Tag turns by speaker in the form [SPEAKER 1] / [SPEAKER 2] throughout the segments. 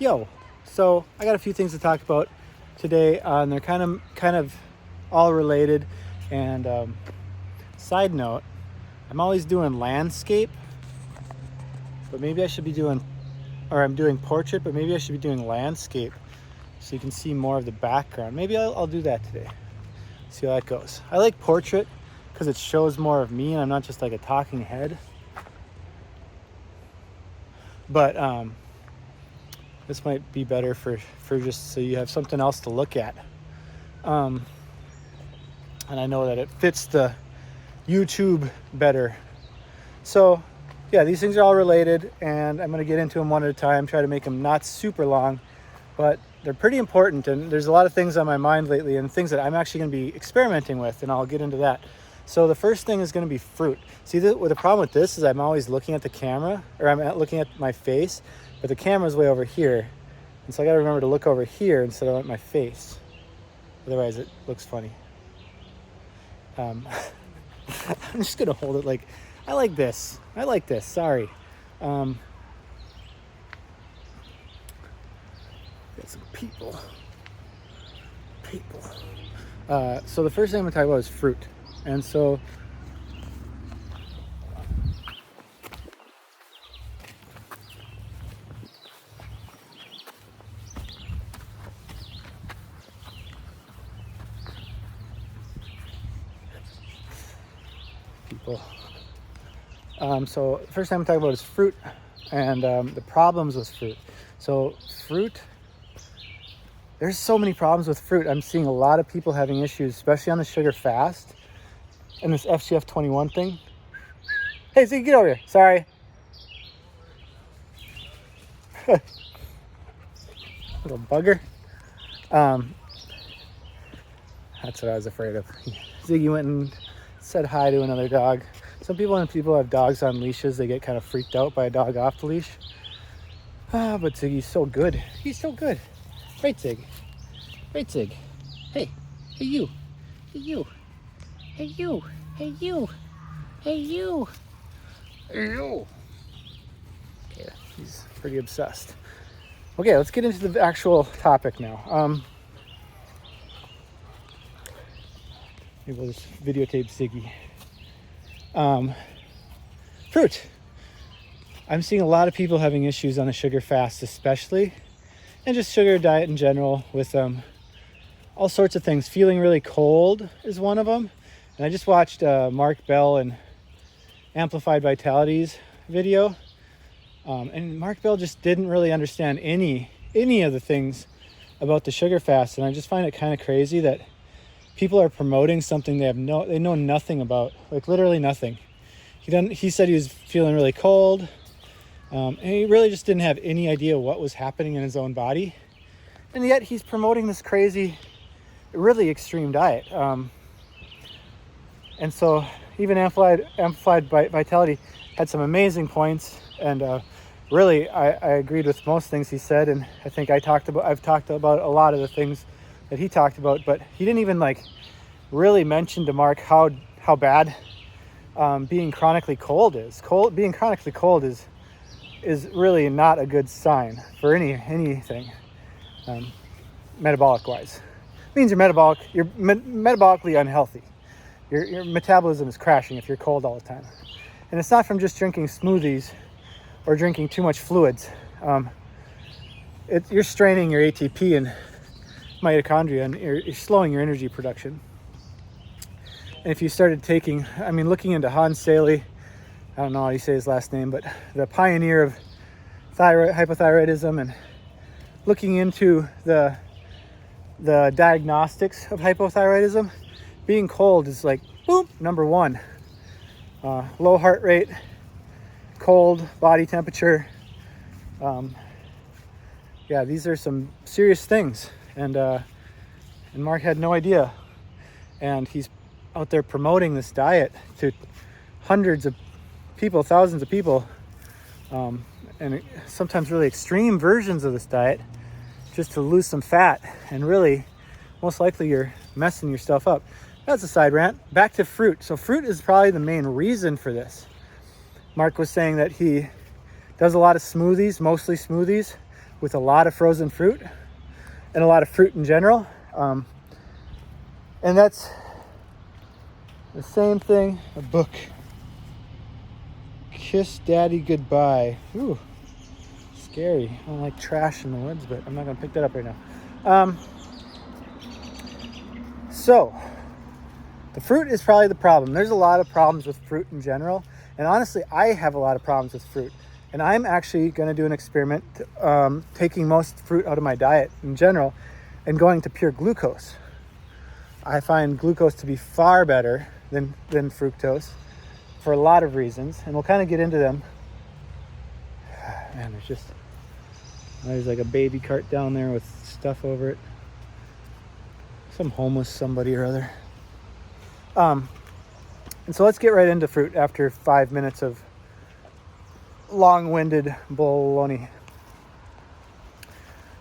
[SPEAKER 1] Yo, so I got a few things to talk about today, and they're kind of all related. And side note, I'm always doing landscape, but maybe I should be doing, or I'm doing portrait, but maybe I should be doing landscape so you can see more of the background. Maybe I'll do that today. See how that goes. I like portrait because it shows more of me and I'm not just like a talking head. But this might be better for just so you have something else to look at. And I know that it fits the YouTube better. So yeah, these things are all related, and I'm going to get into them one at a time, try to make them not super long, but they're pretty important. And there's a lot of things on my mind lately and things that I'm actually going to be experimenting with, and I'll get into that. So the first thing is going to be fruit. See, the problem with this is I'm always looking at the camera, or I'm looking at my face, but the camera's way over here. And so I got to remember to look over here instead of at my face. Otherwise it looks funny. I'm just going to hold it like, I like this. Sorry. Got some people. So the first thing I'm going to talk about is fruit. And so so the first thing I'm talking about is fruit and the problems with fruit. So fruit, there's so many problems with fruit. I'm seeing a lot of people having issues, especially on the sugar fast and this FCF 21 thing. Hey, Zeke, get over here. Sorry. Little bugger. That's what I was afraid of. Ziggy went and said hi to another dog. Some people, when people have dogs on leashes, they get kind of freaked out by a dog off the leash. But Ziggy's so good. He's so good. Right, Zig. Right, Zig. Hey you. Hey you. Hey you. Hey you. Hey you. Hey you. Okay, he's pretty obsessed. Okay, let's get into the actual topic now. Maybe we'll just videotape Ziggy. Fruit. I'm seeing a lot of people having issues on the sugar fast, especially, and just sugar diet in general with all sorts of things. Feeling really cold is one of them. And I just watched Mark Bell and Amplified Vitality's video. And Mark Bell just didn't really understand any of the things about the sugar fast. And I just find it kind of crazy that people are promoting something they know nothing about, like literally nothing. He said he was feeling really cold, and he really just didn't have any idea what was happening in his own body. And yet he's promoting this crazy, really extreme diet. And so even Amplified Vitality had some amazing points, and really I agreed with most things he said. And I think I've talked about a lot of the things that he talked about, but he didn't even really mention to Mark how bad being chronically cold is. Being chronically cold is really not a good sign for anything metabolic wise. It means you're metabolically unhealthy. Your metabolism is crashing if you're cold all the time. And it's not from just drinking smoothies or drinking too much fluids. You're straining your ATP and mitochondria, and you're slowing your energy production. And if you started looking into Hans Saley, I don't know how you say his last name, but the pioneer of hypothyroidism, and looking into the diagnostics of hypothyroidism, being cold is boom, number one. Low heart rate, cold body temperature. Yeah, these are some serious things. And Mark had no idea, and he's out there promoting this diet to hundreds of people, thousands of people, and sometimes really extreme versions of this diet just to lose some fat, and really most likely you're messing yourself up. That's a side rant. Back to fruit. So fruit is probably the main reason for this. Mark was saying that he does a lot of smoothies, mostly smoothies, with a lot of frozen fruit and a lot of fruit in general. And that's the same thing. A book. Kiss Daddy Goodbye. Ooh, scary. I don't like trash in the woods, but I'm not going to pick that up right now. So, the fruit is probably the problem. There's a lot of problems with fruit in general. And honestly, I have a lot of problems with fruit. And I'm actually going to do an experiment taking most fruit out of my diet in general and going to pure glucose. I find glucose to be far better than fructose for a lot of reasons. And we'll kind of get into them. Man, there's like a baby cart down there with stuff over it. Some homeless somebody or other. And so let's get right into fruit after 5 minutes of long-winded baloney.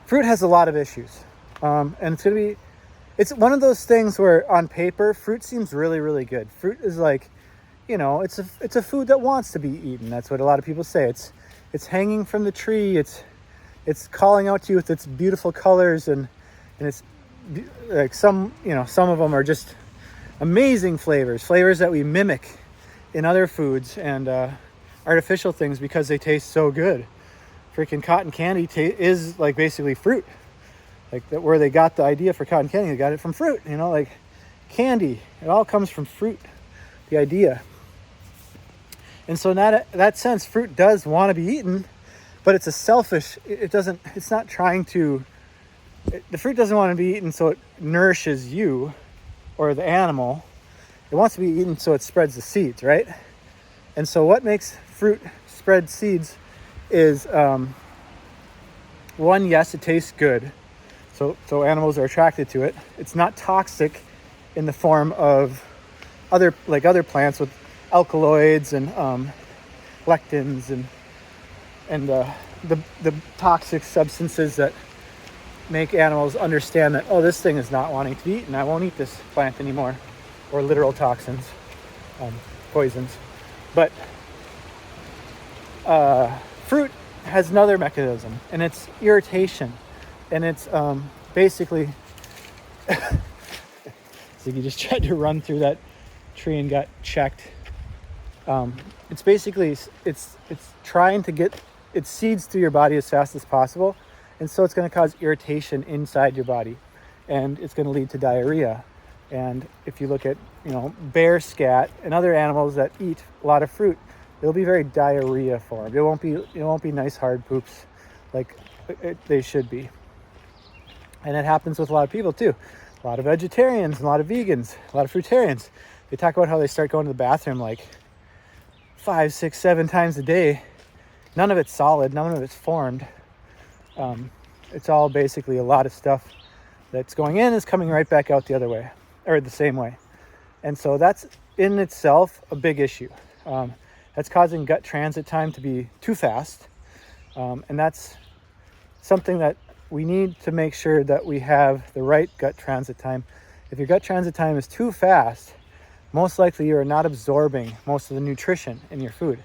[SPEAKER 1] Fruit has a lot of issues. And it's one of those things where on paper, fruit seems really, really good. Fruit is like, it's a food that wants to be eaten. That's what a lot of people say. It's hanging from the tree. It's calling out to you with its beautiful colors, and it's like some of them are just amazing flavors that we mimic in other foods and artificial things because they taste so good. Freaking cotton candy is like basically fruit. Like that, where they got the idea for cotton candy, they got it from fruit. Like candy, it all comes from fruit. The idea. And so in that sense, fruit does want to be eaten, but it's a selfish. It's not trying to. The fruit doesn't want to be eaten so it nourishes you or the animal. It wants to be eaten so it spreads the seeds, right? And so what makes fruit spread seeds is one, yes, it tastes good. So animals are attracted to it. It's not toxic in the form of other plants with alkaloids and lectins and the toxic substances that make animals understand that, oh, this thing is not wanting to be eaten. I won't eat this plant anymore. Or literal toxins, poisons. But fruit has another mechanism, and it's irritation. And it's basically, Ziggy just tried to run through that tree and got checked. It's basically, it's trying to get its seeds through your body as fast as possible. And so it's going to cause irritation inside your body, and it's going to lead to diarrhea. And if you look at, bear scat and other animals that eat a lot of fruit, it'll be very diarrhea formed. It won't be nice hard poops like they should be. And it happens with a lot of people too. A lot of vegetarians, a lot of vegans, a lot of fruitarians. They talk about how they start going to the bathroom like 5, 6, 7 times a day. None of it's solid. None of it's formed. It's all basically a lot of stuff that's going in is coming right back out the other way, or the same way. And so that's in itself a big issue. That's causing gut transit time to be too fast. And that's something that we need to make sure that we have the right gut transit time. If your gut transit time is too fast, most likely you are not absorbing most of the nutrition in your food.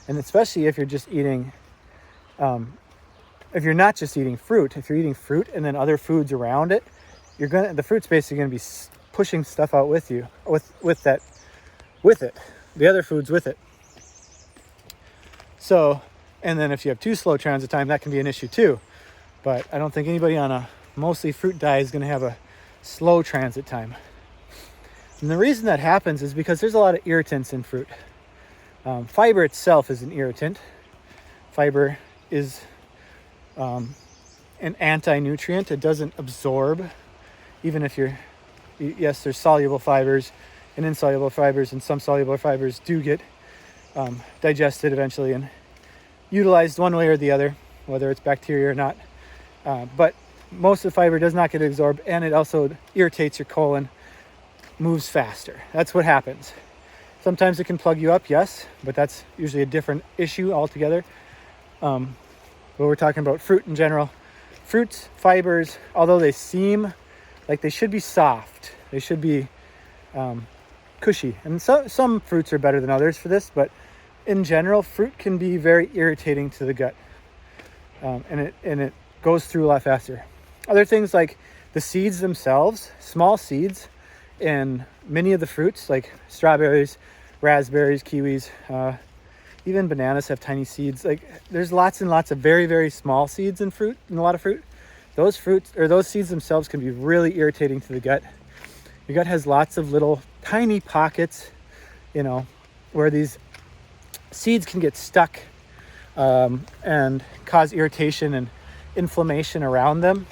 [SPEAKER 1] And especially if you're just eating, if you're not just eating fruit, if you're eating fruit and then other foods around it, the fruit's basically going to be pushing stuff out with you, with it, the other foods with it. So, and then if you have too slow transit time, that can be an issue too. But I don't think anybody on a mostly fruit diet is going to have a slow transit time. And the reason that happens is because there's a lot of irritants in fruit. Fiber itself is an irritant. Fiber is an anti-nutrient. It doesn't absorb, even if yes, there's soluble fibers and insoluble fibers, and some soluble fibers do get digested eventually and utilized one way or the other, whether it's bacteria or not. But most of the fiber does not get absorbed, and it also irritates your colon, moves faster. That's what happens. Sometimes it can plug you up, yes, but that's usually a different issue altogether. But we're talking about fruit in general. Fruits, fibers, although they seem like they should be soft, they should be cushy. And some fruits are better than others for this, but in general, fruit can be very irritating to the gut. And goes through a lot faster. Other things like the seeds themselves, small seeds in many of the fruits like strawberries, raspberries, kiwis, even bananas have tiny seeds. Like there's lots and lots of very, very small seeds in fruit, in a lot of fruit. Those fruits or those seeds themselves can be really irritating to the gut. Your gut has lots of little tiny pockets, where these seeds can get stuck and cause irritation and inflammation around them.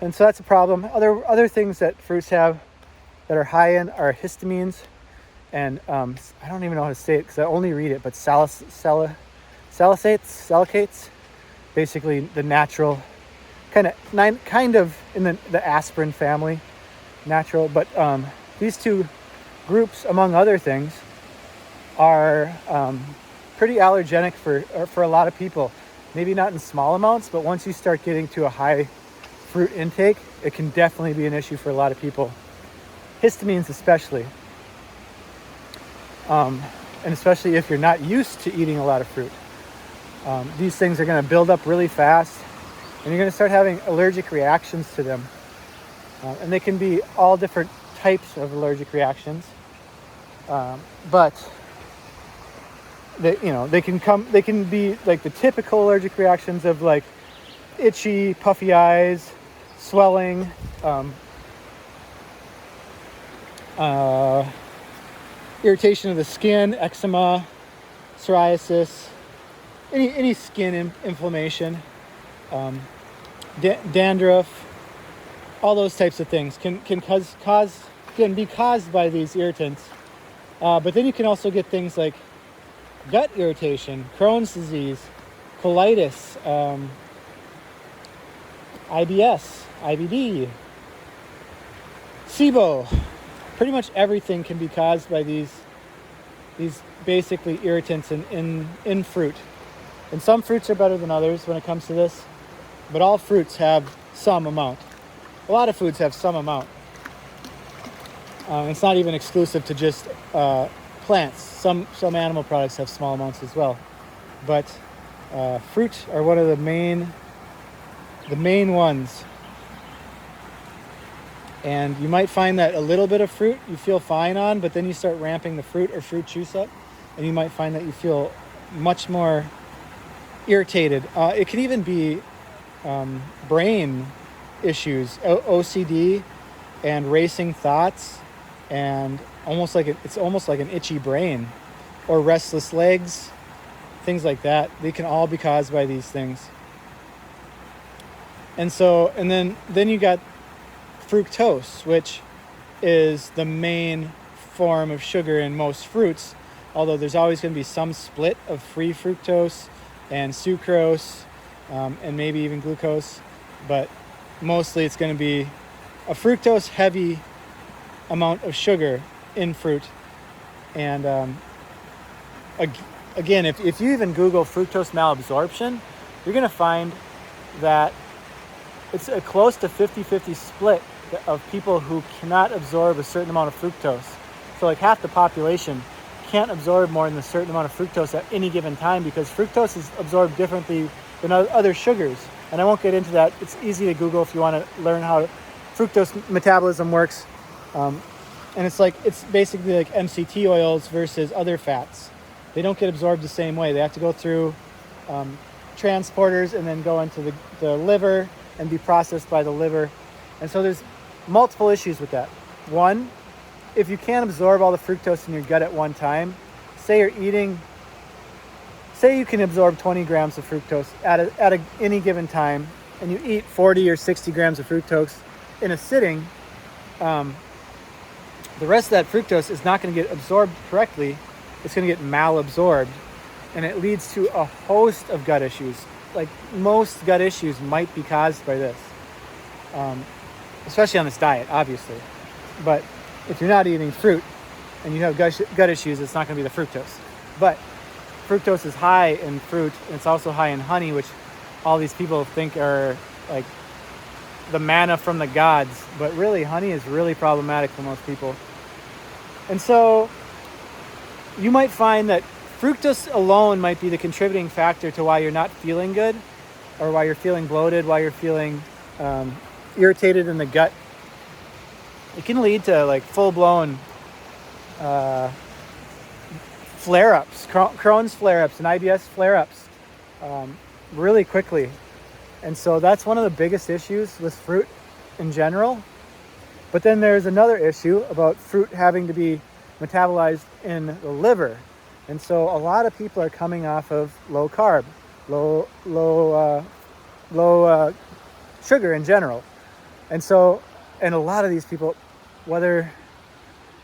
[SPEAKER 1] And so that's a problem. Other things that fruits have that are high in are histamines, and I don't even know how to say it because I only read it, but salicates, basically the natural kind of in the aspirin family, natural. But these two groups, among other things, are pretty allergenic for a lot of people. Maybe not in small amounts, but once you start getting to a high fruit intake, it can definitely be an issue for a lot of people. Histamines especially. And especially if you're not used to eating a lot of fruit. These things are going to build up really fast, and you're going to start having allergic reactions to them. And they can be all different types of allergic reactions. But they can be like the typical allergic reactions of like itchy, puffy eyes, swelling, irritation of the skin, eczema, psoriasis, any skin inflammation, dandruff, all those types of things can be caused by these irritants. But then you can also get things like gut irritation, Crohn's disease, colitis, IBS, IBD, SIBO. Pretty much everything can be caused by these basically irritants in fruit. And some fruits are better than others when it comes to this, but all fruits have some amount. A lot of foods have some amount. It's not even exclusive to just plants. Some animal products have small amounts as well. But fruit are one of the main ones. And you might find that a little bit of fruit you feel fine on, but then you start ramping the fruit or fruit juice up, and you might find that you feel much more irritated. It can even be brain issues, OCD, and racing thoughts, and it's almost like an itchy brain, or restless legs, things like that. They can all be caused by these things. And then you got fructose, which is the main form of sugar in most fruits, although there's always going to be some split of free fructose and sucrose, and maybe even glucose, but mostly it's going to be a fructose heavy amount of sugar in fruit. And again, if you even Google fructose malabsorption, you're going to find that it's a close to 50-50 split of people who cannot absorb a certain amount of fructose. So like half the population can't absorb more than a certain amount of fructose at any given time, because fructose is absorbed differently than other sugars. And I won't get into that. It's easy to Google if you want to learn how fructose metabolism works. And it's basically like MCT oils versus other fats. They don't get absorbed the same way. They have to go through transporters and then go into the liver and be processed by the liver. And so there's multiple issues with that. One, if you can't absorb all the fructose in your gut at one time, say you can absorb 20 grams of fructose at any given time, and you eat 40 or 60 grams of fructose in a sitting, the rest of that fructose is not going to get absorbed correctly. It's going to get malabsorbed, and it leads to a host of gut issues. Like most gut issues might be caused by this, especially on this diet, obviously. But if you're not eating fruit and you have gut issues, it's not going to be the fructose. But fructose is high in fruit, and it's also high in honey, which all these people think are like the manna from the gods. But really, honey is really problematic for most people. And so you might find that fructose alone might be the contributing factor to why you're not feeling good. or while you're feeling bloated, while you're feeling irritated in the gut, it can lead to like full-blown flare-ups, Crohn's flare-ups and IBS flare-ups really quickly. And so that's one of the biggest issues with fruit in general. But then there's another issue about fruit having to be metabolized in the liver. And so a lot of people are coming off of low carb, low sugar in general. And a lot of these people, whether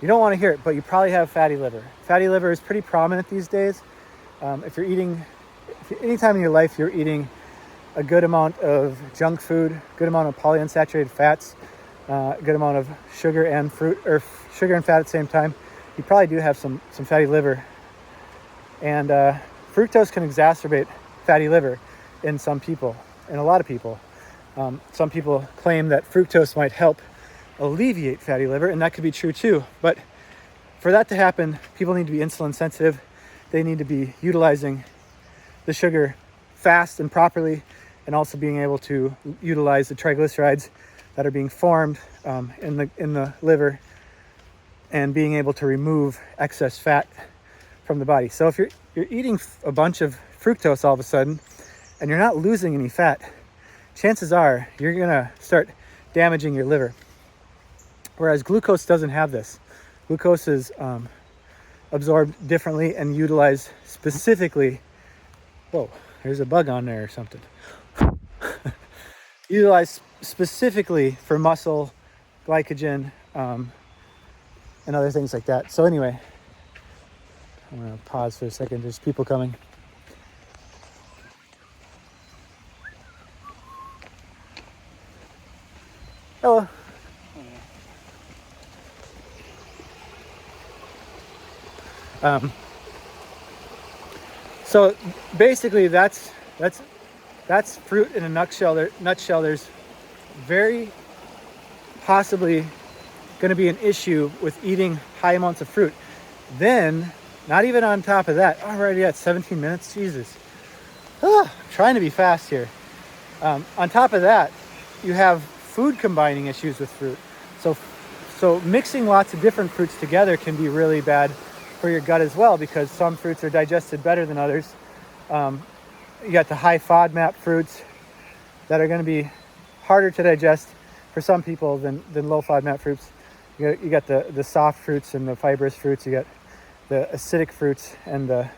[SPEAKER 1] you don't want to hear it, but you probably have fatty liver. Fatty liver is pretty prominent these days. Anytime in your life you're eating a good amount of junk food, good amount of polyunsaturated fats, good amount of sugar and fruit, or sugar and fat at the same time, you probably do have some fatty liver. And fructose can exacerbate fatty liver in some people, in a lot of people. Some people claim that fructose might help alleviate fatty liver, and that could be true too. But for that to happen, people need to be insulin sensitive. They need to be utilizing the sugar fast and properly, and also being able to utilize the triglycerides that are being formed in the liver, and being able to remove excess fat from the body. So if you're eating a bunch of fructose all of a sudden and you're not losing any fat, chances are you're gonna start damaging your liver. Whereas glucose doesn't have this. Glucose is absorbed differently and utilized specifically. Whoa, there's a bug on there or something. Utilized specifically for muscle, glycogen, and other things like that. So anyway, I'm gonna pause for a second. There's people coming. Hello. So basically that's fruit in a nutshell. There's very possibly going to be an issue with eating high amounts of fruit. Then, not even on top of that, already at 17 minutes, Jesus. Trying to be fast here. On top of that, you have food combining issues with fruit. So mixing lots of different fruits together can be really bad for your gut as well, because some fruits are digested better than others. You got the high FODMAP fruits that are going to be harder to digest for some people than low FODMAP fruits. You got the soft fruits and the fibrous fruits. You got the acidic fruits and the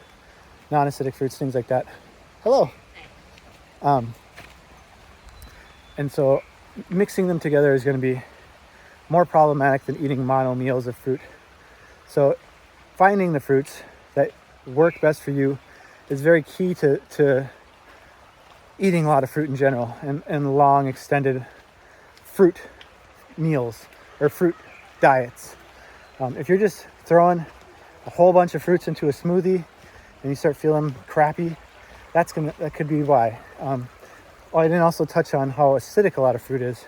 [SPEAKER 1] non-acidic fruits, things like that. Hello. And so mixing them together is going to be more problematic than eating mono meals of fruit. So finding the fruits that work best for you is very key to eating a lot of fruit in general, and long extended fruit meals or fruit diets. If you're just throwing a whole bunch of fruits into a smoothie and you start feeling crappy, that could be why. I didn't also touch on how acidic a lot of fruit is.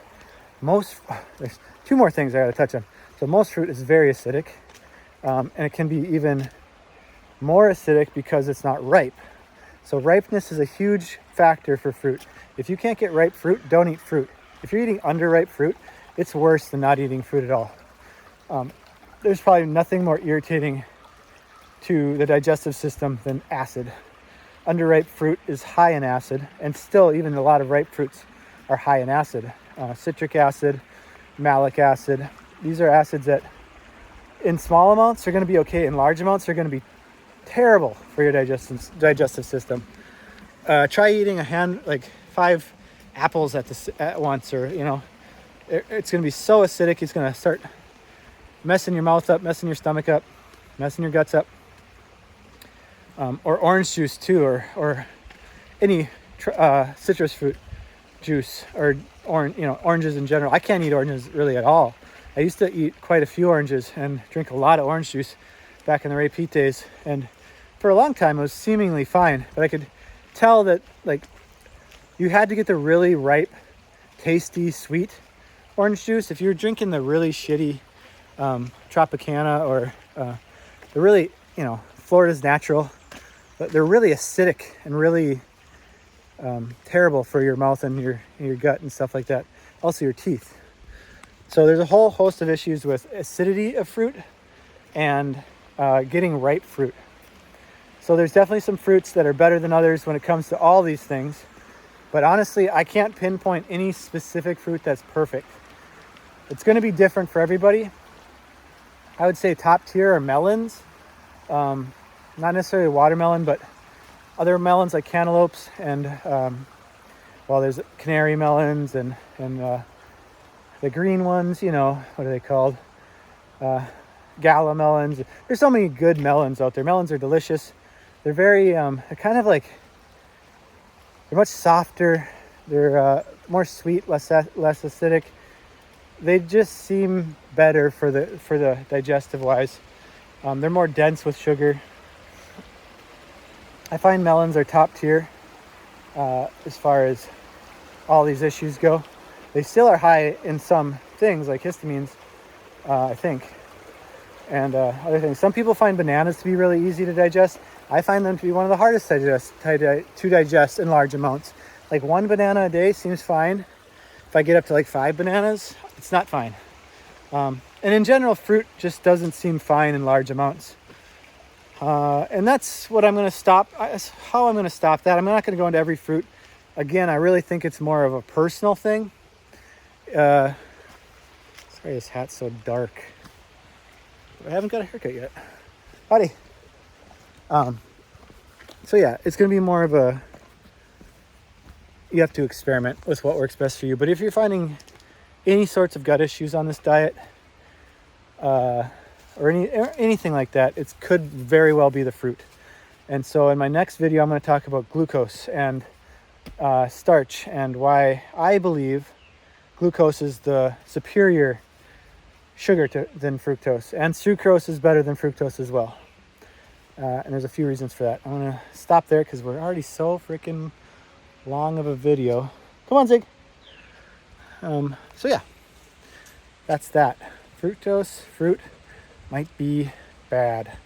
[SPEAKER 1] There's two more things I gotta touch on. So most fruit is very acidic, and it can be even more acidic because it's not ripe. So ripeness is a huge factor for fruit. If you can't get ripe fruit, don't eat fruit. If you're eating underripe fruit, it's worse than not eating fruit at all. There's probably nothing more irritating to the digestive system than acid. Underripe fruit is high in acid, and still even a lot of ripe fruits are high in acid. Citric acid, malic acid. These are acids that in small amounts are going to be okay. In large amounts are going to be terrible for your digestive system. Try eating 5 apples at once, or it's going to be so acidic. It's going to start messing your mouth up, messing your stomach up, messing your guts up. Or orange juice too, or any citrus fruit juice, or oranges in general. I can't eat oranges really at all. I used to eat quite a few oranges and drink a lot of orange juice back in the repeat days, and for a long time it was seemingly fine, but I could tell that you had to get the really ripe, tasty, sweet orange juice. If you're drinking the really shitty Tropicana or the really, Florida's Natural, but they're really acidic and really terrible for your mouth and your gut and stuff like that. Also your teeth. So there's a whole host of issues with acidity of fruit and getting ripe fruit. So there's definitely some fruits that are better than others when it comes to all these things. But honestly, I can't pinpoint any specific fruit that's perfect. It's going to be different for everybody. I would say top tier are melons. Not necessarily watermelon, but other melons like cantaloupes and, well, there's canary melons and the green ones, you know, what are they called? Gala melons. There's so many good melons out there. Melons are delicious. They're very, they're kind of like, they're much softer. They're more sweet, less acidic. They just seem better for the digestive wise. They're more dense with sugar. I find melons are top tier as far as all these issues go. They still are high in some things like histamines, I think, and other things. Some people find bananas to be really easy to digest. I find them to be one of the hardest to digest in large amounts. Like 1 banana a day seems fine. If I get up to like 5 bananas, it's not fine. And in general, fruit just doesn't seem fine in large amounts. And that's what I'm going to stop. How I'm going to stop that. I'm not going to go into every fruit. Again, I really think it's more of a personal thing. Sorry, this hat's so dark. I haven't got a haircut yet. Howdy. So yeah, it's going to be more of a, you have to experiment with what works best for you. But if you're finding any sorts of gut issues on this diet, or anything like that, it could very well be the fruit. And so in my next video, I'm going to talk about glucose and starch and why I believe glucose is the superior sugar than fructose, and sucrose is better than fructose as well. And there's a few reasons for that. I'm going to stop there because we're already so freaking long of a video. Come on, Zig. So yeah, that's that. Fructose, fruit might be bad.